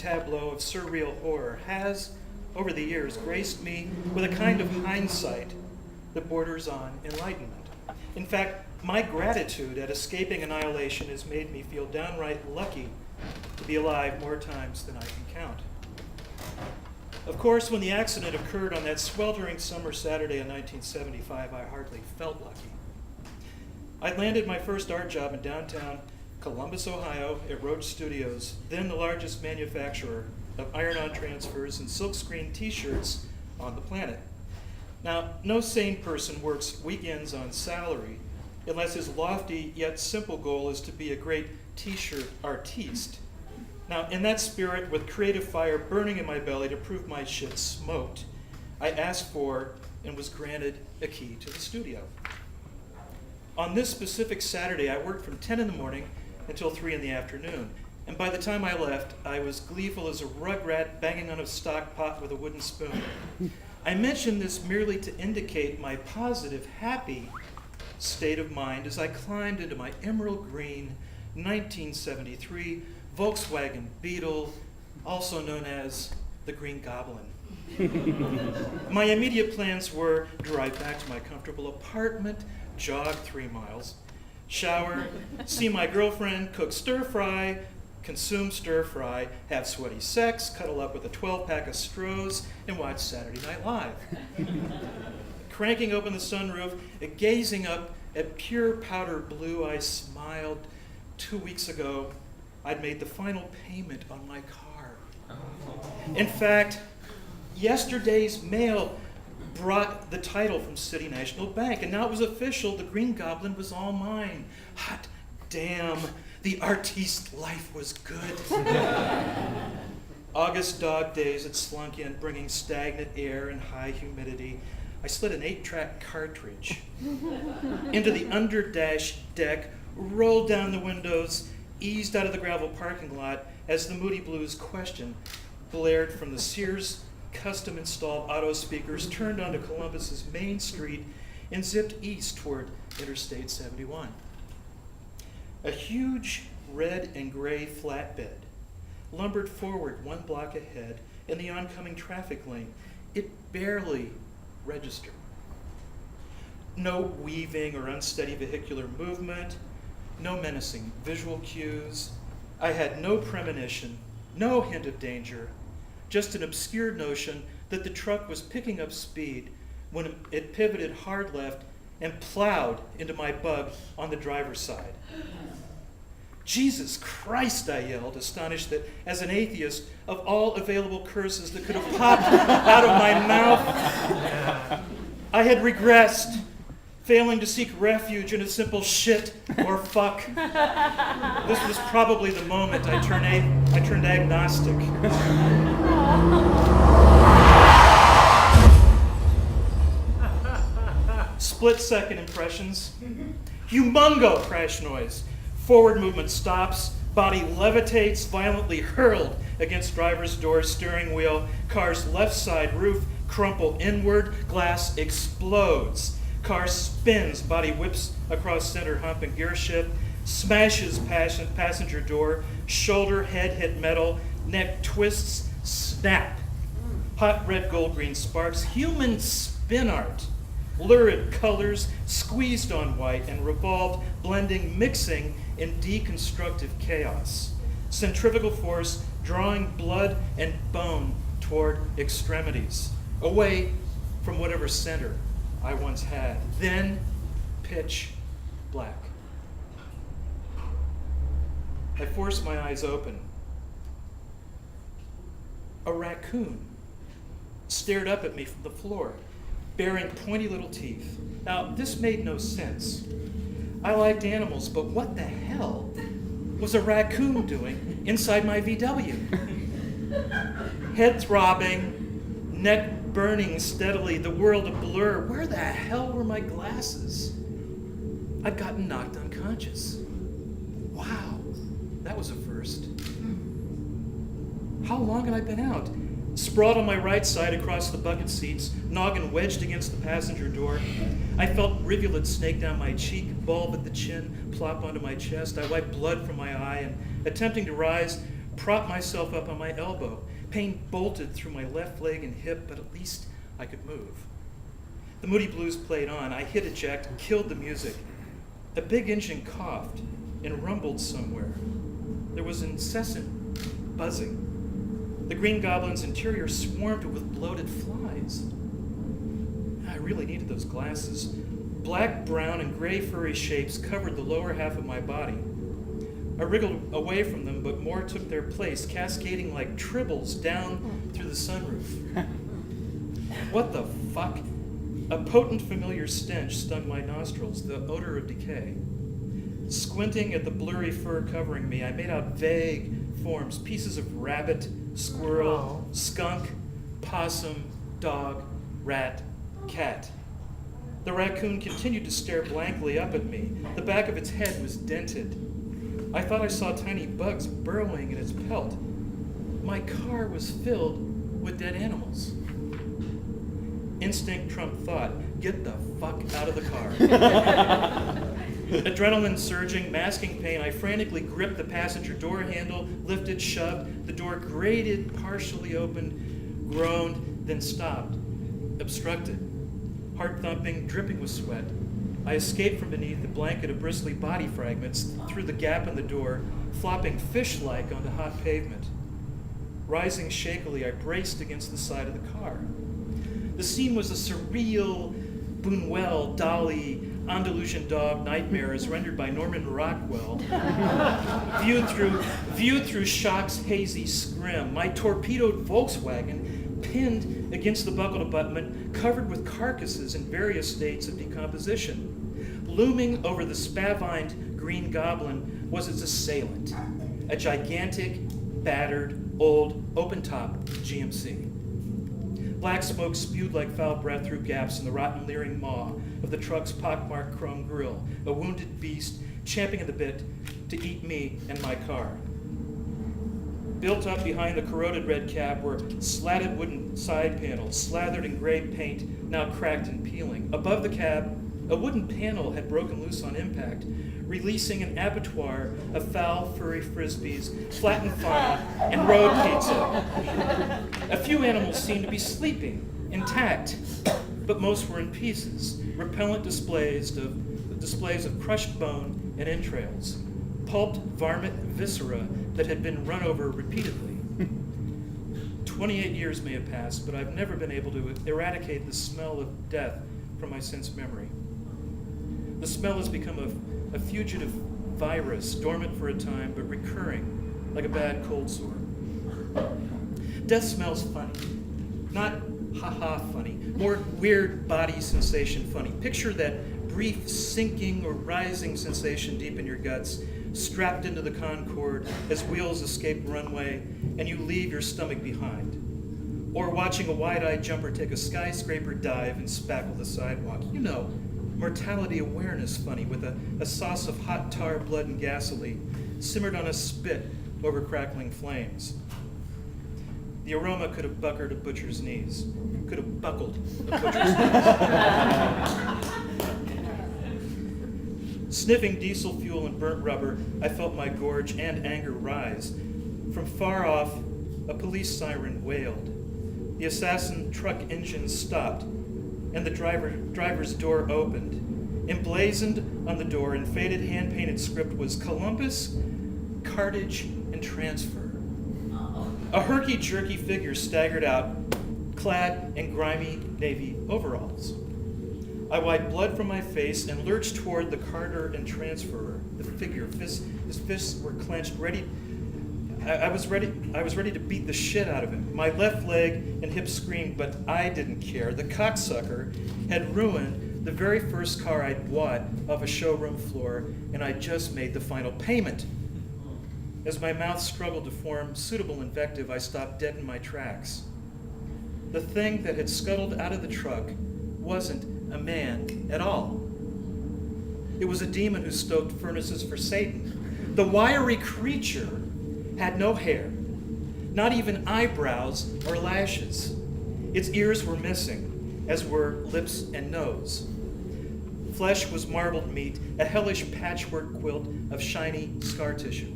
tableau of surreal horror has, over the years, graced me with a kind of hindsight that borders on enlightenment. In fact, my gratitude at escaping annihilation has made me feel downright lucky to be alive more times than I can count. Of course, when the accident occurred on that sweltering summer Saturday in 1975, I hardly felt lucky. I landed my first art job in downtown Columbus, Ohio at Roach Studios, then the largest manufacturer of iron-on transfers and silkscreen t-shirts on the planet. Now, no sane person works weekends on salary unless his lofty yet simple goal is to be a great t-shirt artiste. Now, in that spirit, with creative fire burning in my belly to prove my shit smoked, I asked for and was granted a key to the studio. On this specific Saturday, I worked from 10 in the morning until 3 in the afternoon. And by the time I left, I was gleeful as a rugrat banging on a stock pot with a wooden spoon. I mention this merely to indicate my positive, happy state of mind as I climbed into my emerald green 1973 Volkswagen Beetle, also known as the Green Goblin. My immediate plans were drive back to my comfortable apartment, jog 3 miles, shower, see my girlfriend, cook stir-fry, consume stir-fry, have sweaty sex, cuddle up with a 12-pack of Strohs, and watch Saturday Night Live. Cranking open the sunroof, gazing up at pure powder blue, I smiled. 2 weeks ago, I'd made the final payment on my car. In fact, yesterday's mail brought the title from City National Bank, and now it was official. The Green Goblin was all mine. Hot damn, the artiste life was good. August dog days had slunk in, bringing stagnant air and high humidity. I slid an 8-track cartridge into the underdash deck, rolled down the windows, eased out of the gravel parking lot as the Moody Blues question blared from the Sears custom-installed auto speakers, turned onto Columbus's main street, and zipped east toward Interstate 71. A huge red and gray flatbed lumbered forward 1 block ahead in the oncoming traffic lane. It barely registered. No weaving or unsteady vehicular movement, no menacing visual cues. I had no premonition, no hint of danger, just an obscure notion that the truck was picking up speed when it pivoted hard left and plowed into my bug on the driver's side. Jesus Christ, I yelled, astonished that, as an atheist, of all available curses that could have popped out of my mouth, I had regressed, failing to seek refuge in a simple shit or fuck. This was probably the moment I turned agnostic. Split-second impressions. Humongo crash noise. Forward movement stops. Body levitates, violently hurled against driver's door, steering wheel. Car's left side roof crumple inward. Glass explodes. Car spins. Body whips across center hump and gear shift. Smashes passenger door. Shoulder, head hit metal. Neck twists. Snap. Hot red, gold, green sparks. Human spin art. Lurid colors squeezed on white and revolved, blending, mixing in deconstructive chaos. Centrifugal force drawing blood and bone toward extremities, away from whatever center I once had. Then pitch black. I forced my eyes open. A raccoon stared up at me from the floor, bearing pointy little teeth. Now, this made no sense. I liked animals, but what the hell was a raccoon doing inside my VW? Head throbbing, neck burning steadily, the world a blur. Where the hell were my glasses? I'd gotten knocked unconscious. Wow, that was a first. How long had I been out? Sprawled on my right side across the bucket seats, noggin wedged against the passenger door. I felt rivulets snake down my cheek, bulb at the chin, plop onto my chest. I wiped blood from my eye and, attempting to rise, propped myself up on my elbow. Pain bolted through my left leg and hip, but at least I could move. The Moody Blues played on. I hit eject, killed the music. A big engine coughed and rumbled somewhere. There was incessant buzzing. The Green Goblin's interior swarmed with bloated flies. I really needed those glasses. Black, brown, and gray furry shapes covered the lower half of my body. I wriggled away from them, but more took their place, cascading like tribbles down through the sunroof. What the fuck? A potent, familiar stench stung my nostrils, the odor of decay. Squinting at the blurry fur covering me, I made out vague forms, pieces of rabbit, squirrel, skunk, possum, dog, rat, cat. The raccoon continued to stare blankly up at me. The back of its head was dented. I thought I saw tiny bugs burrowing in its pelt. My car was filled with dead animals. Instinct trumped thought. Get the fuck out of the car. Adrenaline surging, masking pain, I frantically gripped the passenger door handle, lifted, shoved. The door grated, partially opened, groaned, then stopped. Obstructed. Heart thumping, dripping with sweat. I escaped from beneath the blanket of bristly body fragments through the gap in the door, flopping fish-like onto hot pavement. Rising shakily, I braced against the side of the car. The scene was a surreal Buñuel, Dali, Andalusian dog nightmare as rendered by Norman Rockwell, viewed through shock's hazy scrim. My torpedoed Volkswagen, pinned against the buckled abutment, covered with carcasses in various states of decomposition. Looming over the spavined Green Goblin was its assailant, a gigantic, battered, old, open-top GMC. Black smoke spewed like foul breath through gaps in the rotten, leering maw of the truck's pockmarked chrome grille, a wounded beast champing at the bit to eat me and my car. Built up behind the corroded red cab were slatted wooden side panels, slathered in gray paint, now cracked and peeling. Above the cab, a wooden panel had broken loose on impact, releasing an abattoir of foul, furry frisbees, flattened fauna, and road pizza. A few animals seemed to be sleeping, intact, but most were in pieces, repellent displays of crushed bone and entrails, pulped varmint viscera that had been run over repeatedly. 28 years may have passed, but I've never been able to eradicate the smell of death from my sense memory. The smell has become a fugitive virus, dormant for a time, but recurring like a bad cold sore. Death smells funny. Not ha-ha funny, more weird body sensation funny. Picture that brief sinking or rising sensation deep in your guts, strapped into the Concorde as wheels escape runway and you leave your stomach behind. Or watching a wide-eyed jumper take a skyscraper dive and spackle the sidewalk. You know, mortality awareness funny with a sauce of hot tar, blood, and gasoline simmered on a spit over crackling flames. The aroma could have buckled a butcher's knees. Could have buckled a butcher's knees. Sniffing diesel fuel and burnt rubber, I felt my gorge and anger rise. From far off, a police siren wailed. The assassin truck engine stopped, and the driver's door opened. Emblazoned on the door in faded hand-painted script was Columbus, Cartage, and Transfer. A herky-jerky figure staggered out, clad in grimy navy overalls. I wiped blood from my face and lurched toward the carter and transferer. The figure, his fists were clenched, ready. I was ready to beat the shit out of him. My left leg and hip screamed, but I didn't care. The cocksucker had ruined the very first car I'd bought off a showroom floor, and I just made the final payment. As my mouth struggled to form suitable invective, I stopped dead in my tracks. The thing that had scuttled out of the truck wasn't a man at all. It was a demon who stoked furnaces for Satan. The wiry creature had no hair, not even eyebrows or lashes. Its ears were missing, as were lips and nose. Flesh was marbled meat, a hellish patchwork quilt of shiny scar tissue.